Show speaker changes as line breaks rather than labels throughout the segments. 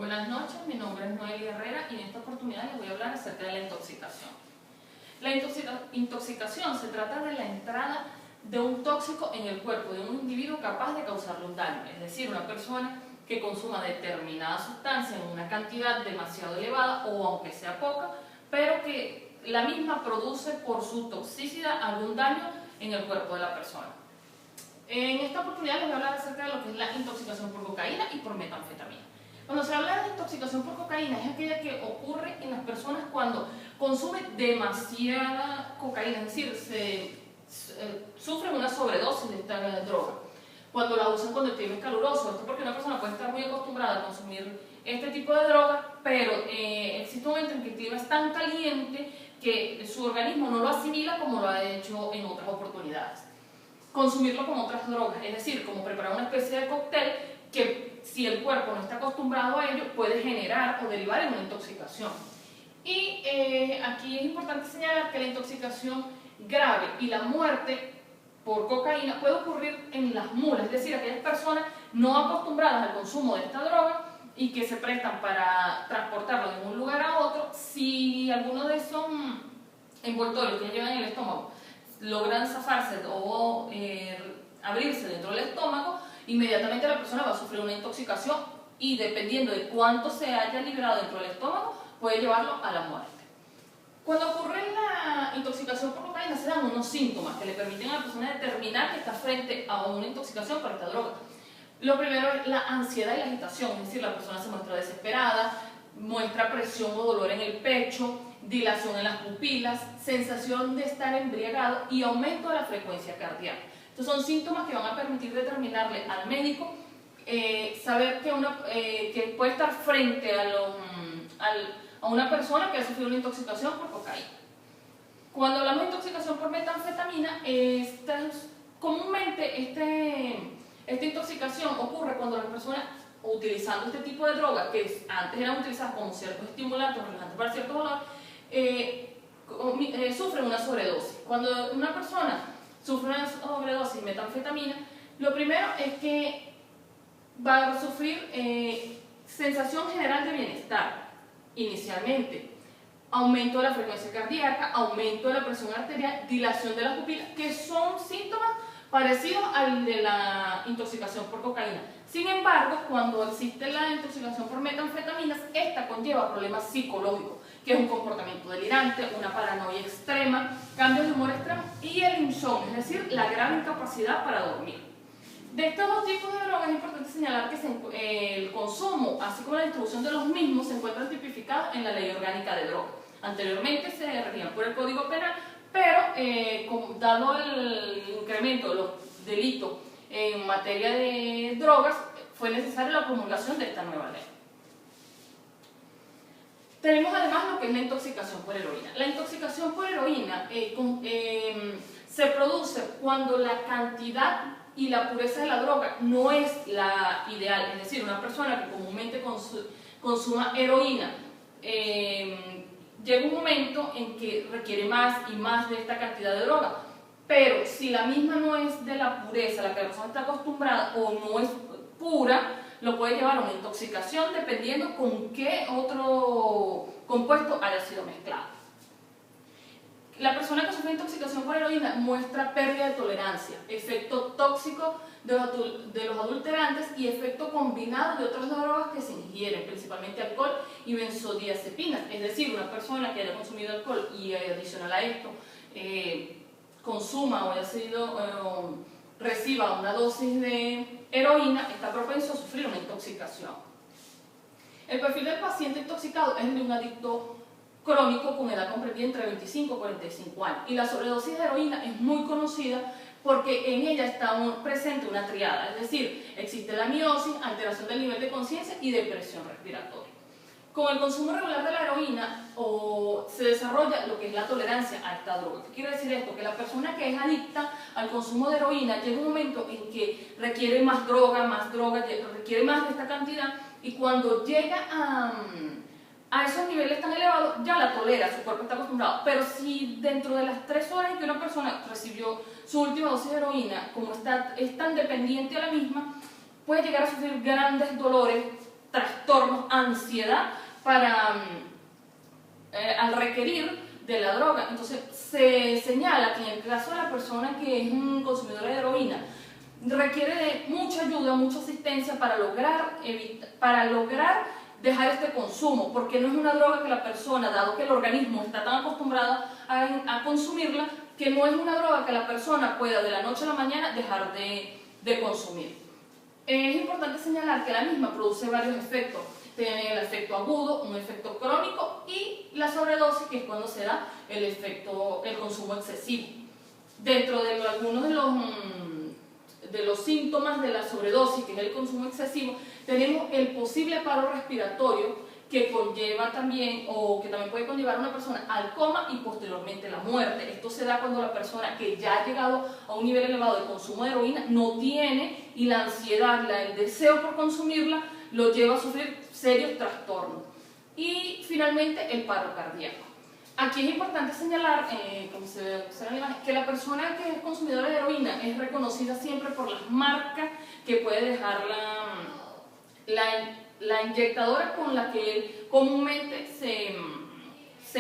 Buenas noches, mi nombre es Noelia Herrera y en esta oportunidad les voy a hablar acerca de la intoxicación. La intoxicación se trata de la entrada de un tóxico en el cuerpo de un individuo capaz de causarle un daño, es decir, una persona que consuma determinada sustancia en una cantidad demasiado elevada o aunque sea poca, pero que la misma produce por su toxicidad algún daño en el cuerpo de la persona. En esta oportunidad les voy a hablar acerca de lo que es la intoxicación por cocaína y por metanfetamina. Cuando se habla de intoxicación por cocaína es aquella que ocurre en las personas cuando consumen demasiada cocaína, es decir, sufren una sobredosis de esta droga. Cuando la usan cuando el clima es caluroso, esto porque una persona puede estar muy acostumbrada a consumir este tipo de droga, pero existe un momento en que el clima es tan caliente que su organismo no lo asimila como lo ha hecho en otras oportunidades. Consumirlo con otras drogas, es decir, como preparar una especie de cóctel que si el cuerpo no está acostumbrado a ello puede generar o derivar en una intoxicación. Y aquí es importante señalar que la intoxicación grave y la muerte por cocaína puede ocurrir en las mulas, es decir, aquellas personas no acostumbradas al consumo de esta droga y que se prestan para transportarlo de un lugar a otro. Si alguno de esos envoltorios que llevan en el estómago logran zafarse o abrirse dentro del estómago, inmediatamente la persona va a sufrir una intoxicación y dependiendo de cuánto se haya liberado dentro del estómago puede llevarlo a la muerte. Cuando ocurre la intoxicación por cocaína se dan unos síntomas que le permiten a la persona determinar que está frente a una intoxicación por esta droga. Lo primero es la ansiedad y la agitación, es decir, la persona se muestra desesperada, muestra presión o dolor en el pecho, dilación en las pupilas, sensación de estar embriagado y aumento de la frecuencia cardíaca. Estos son síntomas que van a permitir determinarle al médico saber que puede estar frente a una persona que ha sufrido una intoxicación por cocaína. Cuando hablamos de intoxicación por metanfetamina, comúnmente esta intoxicación ocurre cuando las personas utilizando este tipo de droga, que antes eran utilizadas como ciertos estimulantes o relajantes para cierto dolor, sufren una sobredosis. Cuando una persona sufre una sobredosis de metanfetamina, lo primero es que va a sufrir sensación general de bienestar inicialmente, aumento de la frecuencia cardíaca, aumento de la presión arterial, dilación de las pupilas, que son síntomas parecidos al de la intoxicación por cocaína. Sin embargo, cuando existe la intoxicación por metanfetaminas, esta conlleva problemas psicológicos, que es un comportamiento delirante, una paranoia extrema, cambios de humor extremos y el insomnio, es decir, la gran incapacidad para dormir. De estos dos tipos de drogas es importante señalar que el consumo, así como la distribución de los mismos, se encuentran tipificados en la Ley Orgánica de Drogas. Anteriormente se regían por el Código Penal, pero dado el incremento de los delitos en materia de drogas, fue necesaria la promulgación de esta nueva ley. Tenemos además lo que es la intoxicación por heroína. La intoxicación por heroína se produce cuando la cantidad y la pureza de la droga no es la ideal, es decir, una persona que comúnmente consuma heroína llega un momento en que requiere más y más de esta cantidad de droga, pero si la misma no es de la pureza a la que la persona está acostumbrada o no es pura, lo puede llevar a una intoxicación dependiendo con qué otro compuesto haya sido mezclado. La persona que sufre intoxicación por heroína muestra pérdida de tolerancia, efecto tóxico de los adulterantes y efecto combinado de otras drogas que se ingieren, principalmente alcohol y benzodiazepinas. Es decir, una persona que haya consumido alcohol y adicional a esto consuma o reciba una dosis de heroína, está propenso a sufrir una intoxicación. El perfil del paciente intoxicado es el de un adicto crónico con edad comprendida entre 25 y 45 años. Y la sobredosis de heroína es muy conocida porque en ella está presente una triada, es decir, existe la miosis, alteración del nivel de conciencia y depresión respiratoria. Con el consumo regular de la heroína se desarrolla lo que es la tolerancia a esta droga. ¿Qué quiere decir esto? Que la persona que es adicta al consumo de heroína llega un momento en que requiere más droga, requiere más de esta cantidad y cuando llega a esos niveles tan elevados ya la tolera, su cuerpo está acostumbrado. Pero si dentro de las 3 horas en que una persona recibió su última dosis de heroína, como es tan dependiente a la misma, puede llegar a sufrir grandes dolores trastornos, ansiedad al requerir de la droga. Entonces se señala que en el caso de la persona que es un consumidor de heroína requiere de mucha ayuda, mucha asistencia para lograr dejar este consumo, porque no es una droga que la persona, dado que el organismo está tan acostumbrado a consumirla, que no es una droga que la persona pueda de la noche a la mañana dejar de consumir. Es importante señalar que la misma produce varios efectos. Tiene el efecto agudo, un efecto crónico y la sobredosis, que es cuando se da el consumo excesivo. Dentro de algunos de los síntomas de la sobredosis, que es el consumo excesivo, tenemos el posible paro respiratorio, que conlleva también, o que también puede conllevar a una persona al coma y posteriormente la muerte. Esto se da cuando la persona que ya ha llegado a un nivel elevado de consumo de heroína no tiene, y la ansiedad, el deseo por consumirla, lo lleva a sufrir serios trastornos. Y finalmente el paro cardíaco. Aquí es importante señalar, como se ve en la imagen, que la persona que es consumidora de heroína es reconocida siempre por las marcas que puede dejar la inyectadora con la que él comúnmente se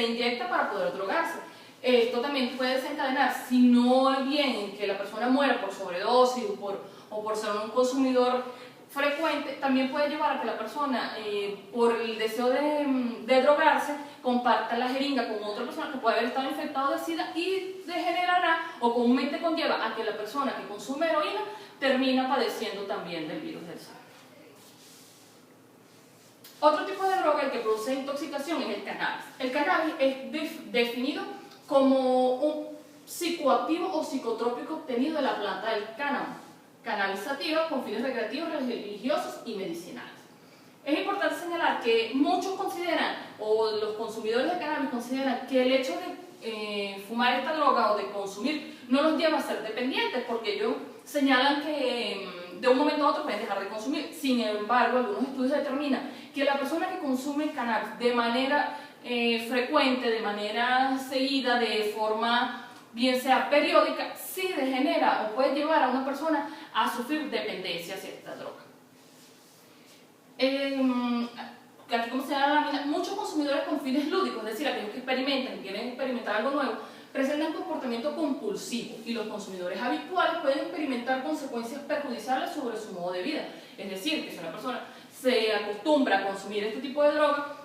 inyecta para poder drogarse. Esto también puede desencadenar, si no es bien en que la persona muera por sobredosis o por ser un consumidor frecuente, también puede llevar a que la persona, por el deseo de drogarse, comparta la jeringa con otra persona que puede haber estado infectado de SIDA, y degenerará o comúnmente conlleva a que la persona que consume heroína termina padeciendo también del virus del SIDA. Otro tipo de droga, el que produce intoxicación, es el cannabis. El cannabis es definido como un psicoactivo o psicotrópico obtenido de la planta del cáñamo, cannabis sativa, con fines recreativos, religiosos y medicinales. Es importante señalar que muchos consideran, o los consumidores de cannabis consideran, que el hecho de fumar esta droga o de consumir no los lleva a ser dependientes, porque ellos señalan que de un momento a otro pueden dejar de consumir. Sin embargo, algunos estudios determinan que la persona que consume cannabis de manera frecuente, de manera seguida, de forma bien sea periódica, sí degenera o puede llevar a una persona a sufrir dependencia hacia esta droga. Aquí, como se llama la lámina, muchos consumidores con fines lúdicos, es decir, aquellos que experimentan y quieren experimentar algo nuevo, presentan comportamiento compulsivo, y los consumidores habituales pueden experimentar consecuencias perjudiciales sobre su modo de vida. Es decir, que si una persona se acostumbra a consumir este tipo de droga,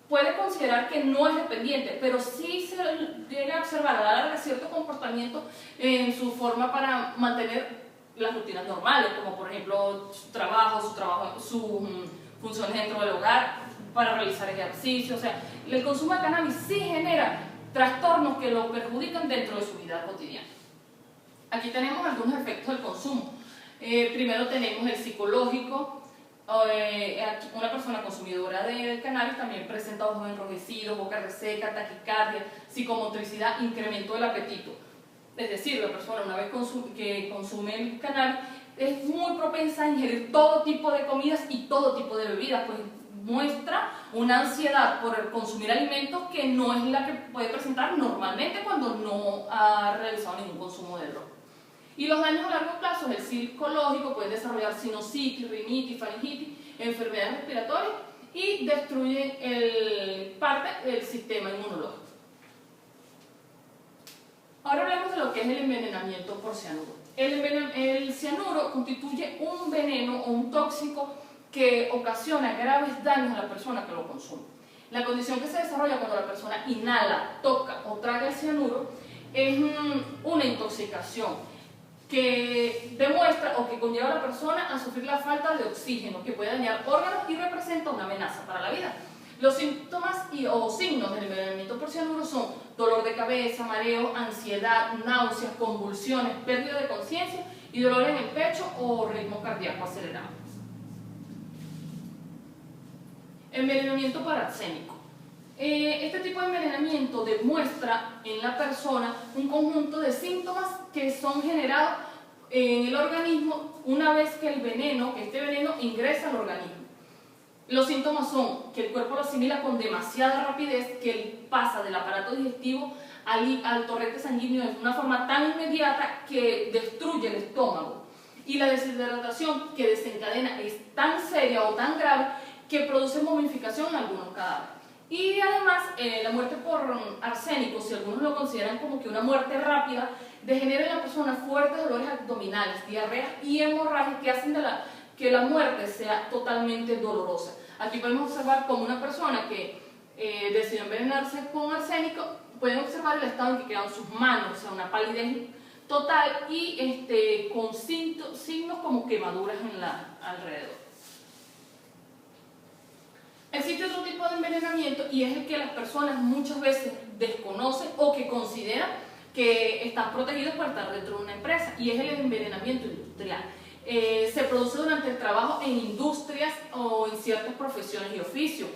puede considerar que no es dependiente, pero sí se llega a observar a la larga cierto comportamiento en su forma para mantener las rutinas normales, como por ejemplo su trabajo, sus funciones dentro del hogar, para realizar ejercicio. O sea, el consumo de cannabis sí genera trastornos que lo perjudican dentro de su vida cotidiana. Aquí tenemos algunos efectos del consumo. Primero tenemos el psicológico. Una persona consumidora de cannabis también presenta ojos enrojecidos, boca reseca, taquicardia, psicomotricidad, incremento del apetito. Es decir, la persona, una vez que consume el cannabis, es muy propensa a ingerir todo tipo de comidas y todo tipo de bebidas, pues muestra una ansiedad por consumir alimentos que no es la que puede presentar normalmente cuando no ha realizado ningún consumo de droga. Y los daños a largo plazo, el psicológico, puede desarrollar sinusitis, rinitis, faringitis, enfermedades respiratorias, y destruye parte del sistema inmunológico. Ahora hablemos de lo que es el envenenamiento por cianuro. El cianuro constituye un veneno o un tóxico que ocasiona graves daños a la persona que lo consume. La condición que se desarrolla cuando la persona inhala, toca o traga el cianuro es una intoxicación que demuestra o que conlleva a la persona a sufrir la falta de oxígeno, que puede dañar órganos y representa una amenaza para la vida. Los síntomas o signos del envenenamiento por cianuro son dolor de cabeza, mareo, ansiedad, náuseas, convulsiones, pérdida de conciencia y dolor en el pecho o ritmo cardíaco acelerado. Envenenamiento por arsénico. Este tipo de envenenamiento demuestra en la persona un conjunto de síntomas que son generados en el organismo una vez que este veneno ingresa al organismo. Los síntomas son que el cuerpo lo asimila con demasiada rapidez, que él pasa del aparato digestivo al torrente sanguíneo de una forma tan inmediata que destruye el estómago. Y la deshidratación que desencadena es tan seria o tan grave que produce momificación en algunos cadáveres. Y además, la muerte por arsénico, si algunos lo consideran como que una muerte rápida, degenera en la persona fuertes dolores abdominales, diarreas y hemorragias que hacen que la muerte sea totalmente dolorosa. Aquí podemos observar como una persona que decidió envenenarse con arsénico, pueden observar el estado en que quedan sus manos, o sea, una palidez total y con signos como quemaduras alrededor. Existe otro tipo de envenenamiento y es el que las personas muchas veces desconocen o que consideran que están protegidos por estar dentro de una empresa, y es el envenenamiento industrial. Se produce durante el trabajo en industrias o en ciertas profesiones y oficios.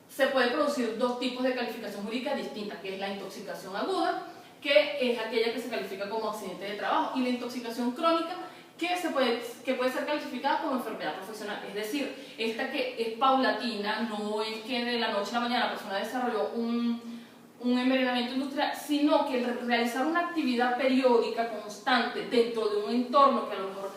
Se puede producir dos tipos de calificación jurídica distintas, que es la intoxicación aguda, que es aquella que se califica como accidente de trabajo, y la intoxicación crónica, que puede ser calificada como enfermedad profesional. Es decir, esta que es paulatina, no es que de la noche a la mañana la persona desarrolló un envenenamiento industrial, sino que realizar una actividad periódica, constante, dentro de un entorno que a lo mejor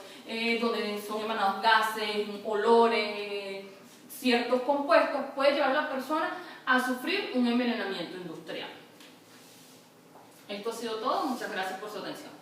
donde son emanados gases, olores, ciertos compuestos, puede llevar a la persona a sufrir un envenenamiento industrial. Esto ha sido todo, muchas gracias por su atención.